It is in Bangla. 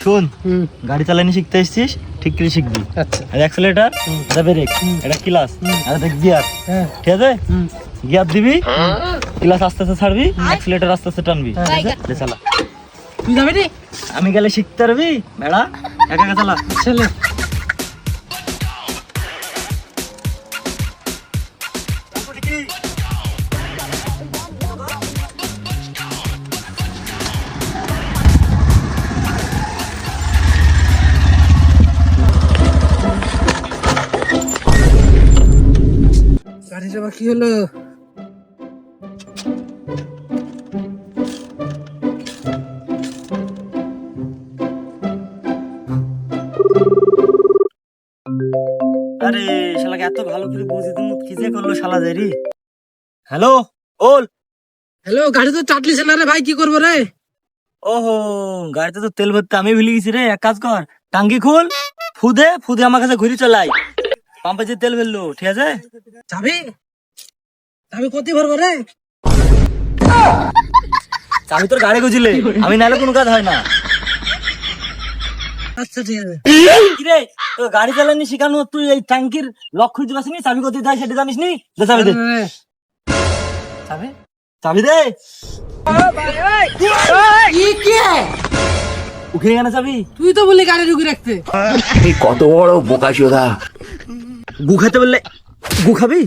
শোন, গাড়ি চালানি শিখতে এসেছিস, ঠিক করে শিখবি। আচ্ছা। এটা অ্যাক্সেলেটর, এটা ব্রেক, এটা ক্লাচ, আর এটা গিয়ার। হ্যাঁ। ঠিক আছে? গিয়ার দিবি, ক্লাচ আস্তে আস্তে ছাড়বি, অ্যাক্সেলেটর আস্তে আস্তে টানবি। ঠিক আছে? লে চালা। তুই যাবি নি? আমি গেলে শিখতে পারবি ভেড়া, একা একা চালা। ছেলে গাড়িটা আবার কি হলো? আরে শালাকে এত ভালো করে বুঝি তুমি কি যে করলো শালা দেরি। হ্যালো ওল। হ্যালো, গাড়ি তো চাটলিছে না রে ভাই, কি করবো রে? ওহো, গাড়িতে তো তেল ভরতে আমি ভুলে গেছি রে। এক কাজ কর, টাঙ্কি খুল, ফুদে ফুদে আমার কাছে ঘুরি চলাই, পাম্পে যে তেল ফেললো। ঠিক আছে? যাবি? আমি কত ভরবো রে? আমি তোর গাড়ি গুছিলে, আমি নাহলে কোনো কাজ হয় না। আচ্ছা ঠিক আছে। কিরে, তোর গাড়ি চালানি শিখানো, তুই এই ট্যাঙ্কির লক খুঁজতে পারছিস নি? চাবি কোথায় দেয় সেটা জানিস নি? দে চাবি দে। চাবি চাবি দে। উঠে গেছে চাবি। তুই তো বললি গাড়ি ঢুকি রাখতে। কত বড় বোকা চোদা। গু খাইতে বললে গু খাবি?